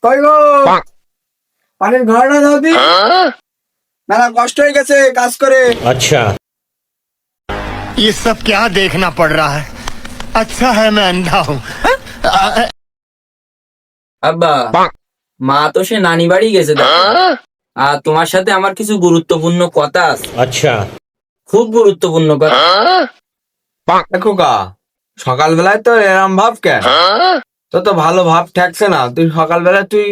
কই গো পানির ঘরটা দাও দি মেলা কষ্ট হয়ে গেছে কাজ করে। अच्छा ये सब क्या देखना पड़ रहा है। अच्छा है मैं अंधा हूँ। আব্বা মা তো সে নানি বাড়ি গেছে দেখো। আর তোমার সাথে আমার কিছু গুরুত্বপূর্ণ কথা আছে, अच्छा খুব গুরুত্বপূর্ণ কথা। দেখো গা সকালবেলায় তো এরম ভাব কেন? তো তো ভালো ভাব ঠেকছে না। তুই সকালবেলায় তুই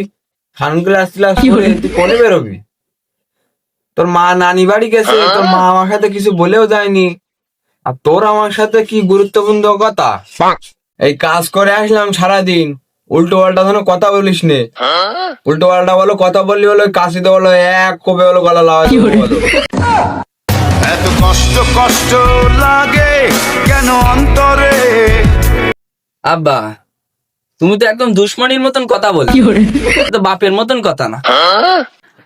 সানগ্লাস করে তুই কোনে বেরোবি? তোর মা নানি বাড়ি গেছে, তোর মা আমার সাথে কিছু বলেও যায়নি। আর তোর আমার সাথে কি গুরুত্বপূর্ণ কথা? এই কাজ করে আসলাম সারাদিন, উল্টো পাল্টা ধরো কথা বলিস নে। উল্টো পাল্টা বলো, কথা বললি হলো কাশিতে বলো এক কোপে বলো গলা লাগাতে বলো। এত কষ্ট কষ্ট লাগে কেন অন্তরে। আব্বা তুমি তো একদম দুশ্মনির মতন কথা বল, তো বাপের মতন কথা না।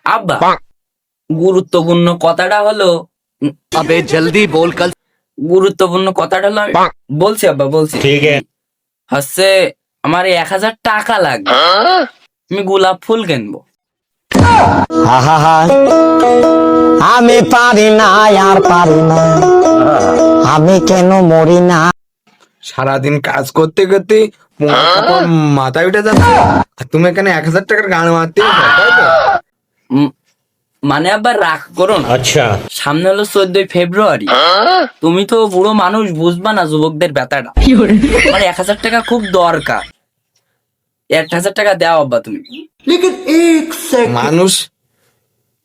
আব্বা গুরুত্বপূর্ণ কথাটা হলো, अबे जल्दी बोल कल। গুরুত্বপূর্ণ কথাটা হলো বলছি আব্বা বলছি। ठीक है হচ্ছে আমার 1000 টাকা লাগবে, আমি গোলাপ ফুল কিনবো। আমি পারি না আর পারি না, আমি কেন মরি না। সারাদিন কাজ করতে করতে মাথায় উঠে যাচ্ছে, আর তুমি এখানে 1000 টাকার গান মারতে তাই তো? মানে আব্বা রাগ করো না, अच्छा সামনে হলো 14 ফেব্রুয়ারি। তুমি তো বুড়ো মানুষ, বুঝবা না যুবকদের ব্যথাটা। মানে 1000 টাকা খুব দরকার, 1000 টাকা দাও আব্বা তুমি। মানুষ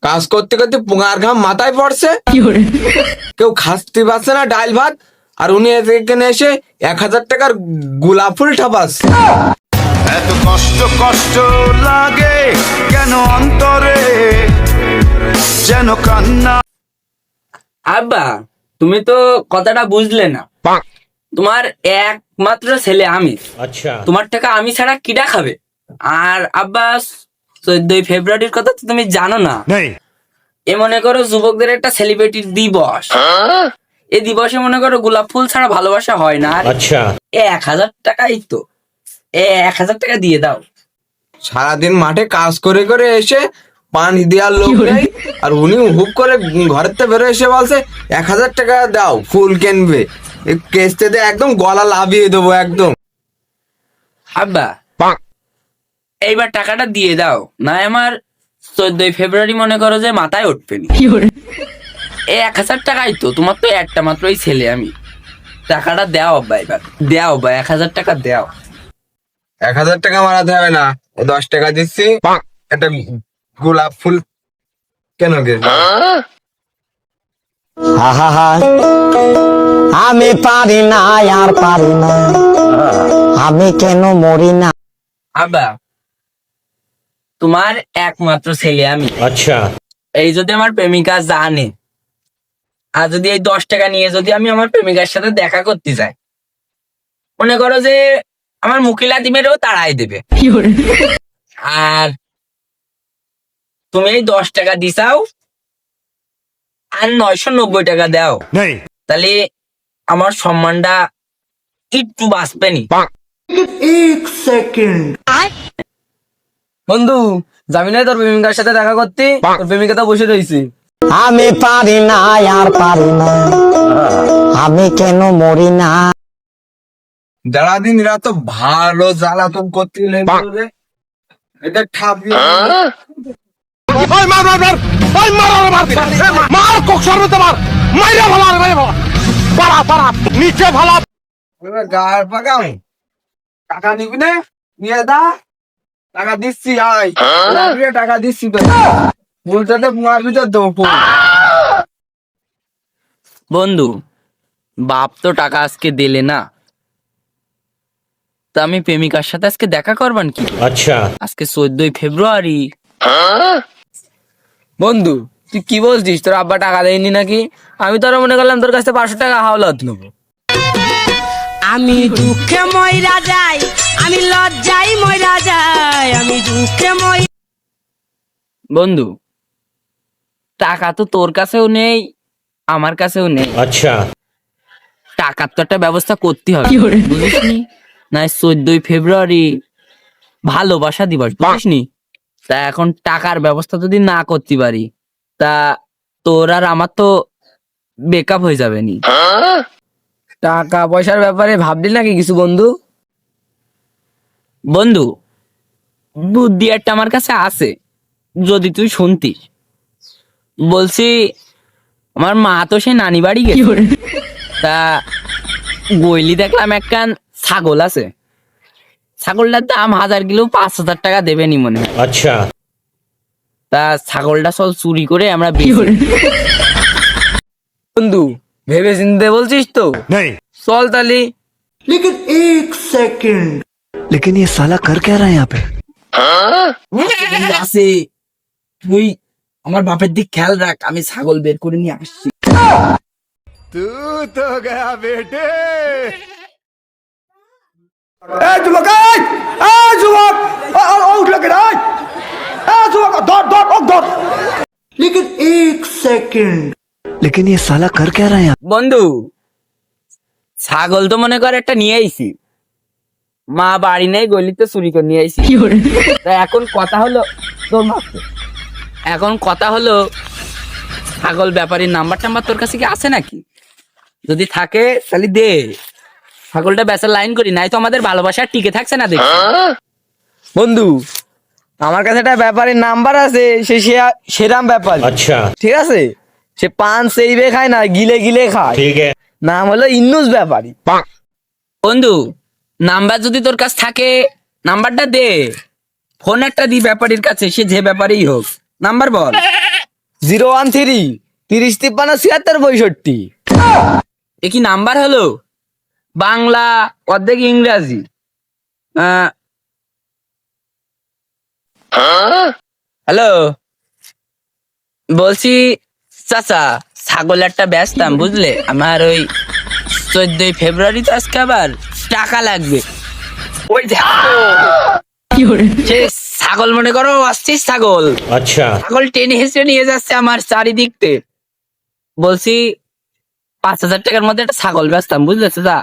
কাজ করতে করতে পোঙার ঘাম মাথায় পড়ছে, কেউ খাসতে পারছে না ডাল ভাত, আর উনি এখানে এসে 1000 টাকার গোলাপ ফুল ঠাপাস। এত কষ্ট কষ্ট লাগে কেন অন্তরে যেন কান্না। আব্বা তুমি তো কথাটা বুঝলে না, তোমার একমাত্র ছেলে আমি, अच्छा তোমার টাকা আমি ছাড়া কিডা খাবে? আর আব্বা 14 ফেব্রুয়ারির কথা তো তুমি জানো না। नहीं এ মনে করো যুবকদের একটা সেলিব্রিটির দিবস, এই দিবসে মনে করো গোলাপ ফুল ছাড়া ভালোবাসা হয় না। আর अच्छा 1000 টাকাই তো, 1000 টাকা দিয়ে দাও। সারাদিন মাঠে কাজ করে করে এসে পানি দেওয়ার লোক নেই, আর উনি হুপ করে ঘরের থেকে বেরো এসে বলছে 1000 টাকা দাও ফুল কিনবে। কেসতে দিয়ে একদম গলা লাভিয়ে দেবো একদম। আব্বা এইবার টাকাটা দিয়ে দাও, না আমার 14 ফেব্রুয়ারি মনে করো যে মাথায় উঠবে না। 1000 টাকাই তো, তোমার তো একটা মাত্রই ছেলে আমি, টাকাটা দেও আব্বা, এবার দেও বা 1000 টাকা দেও। 1000 টাকা মারাতে হবে না, 10 টাকা দিচ্ছি, একটা গোলাপ ফুল কেন গে? আমি পারি না আর পারি না, আমি কেন মরি না। আব্বা তোমার একমাত্র ছেলে আমি, अच्छा এই যদি আমার প্রেমিকা জানে, আর যদি এই 10 টাকা নিয়ে যদি আমি আমার প্রেমিকার সাথে দেখা করতে যাই, মনে করো যে আমার মুখিলাতি মেরেও তাড়াই দেবে। আর তুমি এই 10 টাকা দিছাও আর 990 টাকা দাও, नहीं তাহলে আমার সম্মানটা একটু বাঁচবে নি। বন্ধু যাবি না তোর প্রেমিকার সাথে দেখা করতে? তোর প্রেমিকা তো বসে রয়েছে। আমি পারি না আর পারি না, আমি কেন মরি না। সারাদিন এরা তো ভালো জ্বালাতন করতে রে, এদের ঠাপিয়ে नीचे भला গার পাকাও। টাকা নিবি না? নিয়ে দা, টাকা দিচ্ছি। আয় টাকা দিচ্ছি তো, ফুলটাতে পুয়ার ভিতর দেবো ফুল। বন্ধু বাপ তো টাকা আজকে দিলে না, তা আমি প্রেমিকার সাথে আজকে দেখা করবান কি? अच्छा আজকে 14 ফেব্রুয়ারি। বন্ধু তুই কি বলছিস? তোর আব্বা টাকা দেয়নি নাকি? আমি তো আরো মনে করলাম তোর কাছে 500 টাকা হাওলাত নেবো। আমি দুঃখে ময়রা যাই, আমি লজ্জাই ময়রা যাই, আমি দুঃখে মই। বন্ধু টাকা তো তোর কাছেও নেই, আমার কাছেও নেই, अच्छा টাকার তো একটা ব্যবস্থা করতে হবে, বুঝিসনি? না 14 ফেব্রুয়ারি ভালোবাসা দিবস, বুঝিসনি? তা এখন টাকার ব্যবস্থা যদি না করতে পারি, তা তোর আর আমার তো বেকআপ হয়ে যাবে নি। টাকা পয়সার ব্যাপারে ভাবলি নাকি কিছু বন্ধু? বন্ধু, বুদ্ধি একটা আমার কাছে আছে, যদি তুই শুনতিস। বলছি, আমার মা তো সে নানি বাড়ি গেছে, তা গইলি দেখলাম একখান ছাগল আছে। ছাগলটার দাম 1000 কিলো 5000 টাকা দেবে নি মনে হয়। अच्छा তা ছাগলটা চল চুরি করে আমরা বন্ধু, ভেবে চিনতে বলছিস তো? नहीं চল তালি। लेकिन ये साला कर क्या रहा है यहाँ पे? আছে, তুই আমার বাপের দিক খেয়াল রাখ, আমি ছাগল বের করে নিয়ে আসছি। तू तो गया बेटे। এই যুবক, এই যুবক, উঠ লাগে রে, এই যুবক, ধর। लेकिन ये साला कर क्या रहा है यहाँ? বন্ধু, ছাগল তো মনে কর একটা নিয়ে আইছি, মা বাড়ি নেই, গলিতে চুরি করে নিয়ে আইছি। তা এখন কথা হলো, তোর মা তো। এখন কথা হলো, ছাগল ব্যাপারীর নাম্বার টাম্বার তোর কাছে কি আছে নাকি? যদি থাকে তাহলে দে, ছাগলটা বেচার লাইন করি, নাই তো আমাদের ভালোবাসা টিকে থাকছে না দেখি। বন্ধু, আমার কাছে একটা ব্যাপারীর নাম্বার আছে, সেরাম ব্যাপার, अच्छा ঠিক আছে? সে পান সেইবে খায় না, গিলে গিলে খায়। ठीक है। নাম হলো ইন্নুস ব্যাপারী। বন্ধু, নাম্বার যদি তোর কাছে থাকে, নাম্বারটা দে, ফোন একটা দি ব্যাপারীর কাছে, সে যে ব্যাপারই হোক। নাম্বার বল। 013 30 53 76 65। এ কি নাম্বার হলো? বাংলা অর্ধেক ইংরাজি। হ্যালো, বলছি চাচা, ছাগল একটা বেচতাম বুঝলে, আমার ওই 14 ফেব্রুয়ারি তো আজকে আবার টাকা লাগবে। ওই সে ছাগল মনে করো অস্থির ছাগল, अच्छा ছাগল টেনে হেসে নিয়ে যাচ্ছে আমার চারিদিকতে। বলছি 5000 টাকার মধ্যে একটা ছাগল বেচতাম বুঝলে চাচা।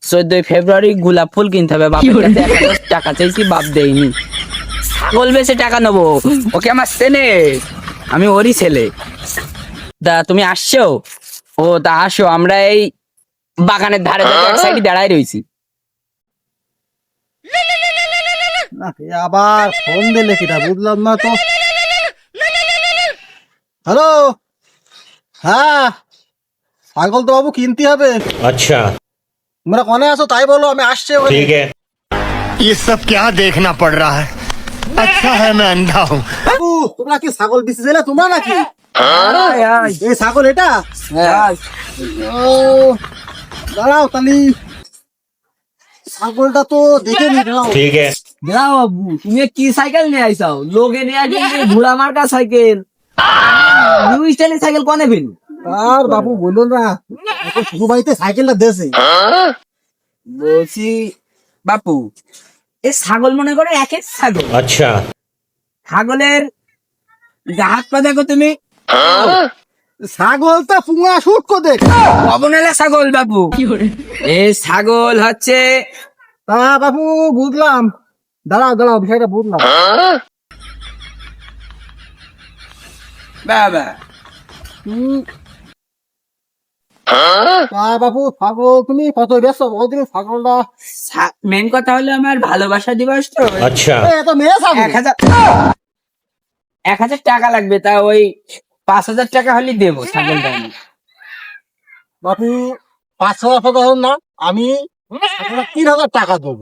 14 ফেব্রুয়ারি গোলাপ ফুল কিনতে হবে, বাপের কাছে 1000 টাকা চাইছি, বাপ দেয়নি। ছাগল বেচে টাকা নেবো, ওকে আমার চেনে, আমি ওরই ছেলে। তা তুমি আসছো? ও তা আসো, আমরা এই বাগানের ধারে ধারে এক সাইডে দাঁড়াই রয়েছি। আবার ফোন দিলে কিটা বুঝলাম না তো। হ্যালো, হ্যাঁ, ছাগল তো বাবু কিনতে হবে। अच्छा তোমরা কোনে আছো তাই বলো, আমি আসছি ওখানে। ठीक है। ये सब क्या देखना पड़ रहा है? अच्छा है मैं अंधा हूँ। বাবু, তোমরা কি ছাগল বেচেছিলে তোমরা নাকি? এই ছাগল এটা? ও, দাঁড়াও তালি, ছাগলটা তো দেখে নি। দাঁড়াও ठीक है। দাও বাবু, তুমি কি সাইকেল নিয়ে আইসাও? লোকে নিয়ে আসবে ঘোড়া মার্কা সাইকেল, নিউ স্টাইলের সাইকেল কোনে পেল? আর বাবু বললো না, শুধু বাড়িতে সাইকেলটা দেশে। বলছি বাপু, এ ছাগল মনে করো একের ছাগল। अच्छा ছাগলের গা হাত পা দেখো তুমি, ছাগলটা পুঙা শুট কো দেখ। অবনেলা ছাগল বাপু। এই ছাগল হচ্ছে, তা বাবু বুঝলাম, দাঁড়াও দাঁড়াও, বিষয়টা বুঝলাম। বাবা তা বাবু, ছাগল তুমি কত ব্যস্ত বলো তুমি ছাগলটা? মেন কথা হলো আমার ভালোবাসা দিবস তো, अच्छा এত মেয়ে ছাগল। 1000 টাকা লাগবে, তা ওই 5000 টাকা হলে দেবো ছাগলটা আমি। বাবু 500 টাকা হল না, আমি 3000 টাকা দেবো।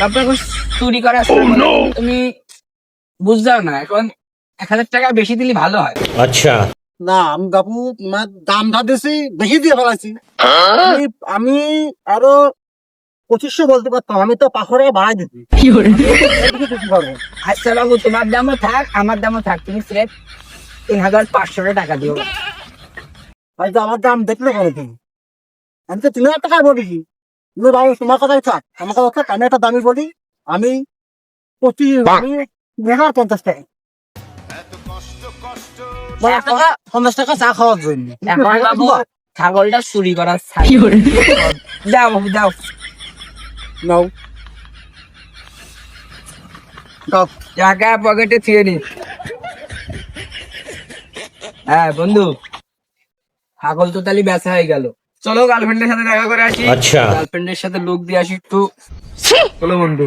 আপনাকে চুরি করা ছাগল, তুমি বুঝদাও না, এখন 1000 টাকা বেশি দিলে ভালো হয়। अच्छा না আমি বাবু তোমার দামটা দিয়েছি, বেশি দিয়ে ফেলাইছি। আমি আরো 2500 বলতে পারতাম, আমি তো 500 টাকা বাড়াই দিচ্ছি। আচ্ছা বাবু, তোমার দামও থাক আমার দামও থাক, তুমি সিলেক্ট 3500 টাকা দিও। হয়তো আমার দাম দেখলে কেন তুমি? আমি তো 3000 টাকা বলেছি। তুমি বাবু তোমার কথাই থাক, আমার কথা থাক, আমি একটা দামি বলি, আমি 50 টাকা। 50 টাকা চা খাওয়ার জন্য। এখন বাবু ছাগলটা চুরি করার ছাগল, যাও বাবু যাও। নাও দাও। টাকা পকেটে থিয়ে নি। হ্যাঁ বন্ধু, ছাগল তো তাহলে বেচা হয়ে গেল। চলো গার্লফ্রেন্ডের সাথে দেখা করে আসি। আচ্ছা, গার্লফ্রেন্ডের সাথে লোক দিয়ে আসি একটু। চলো বন্ধু।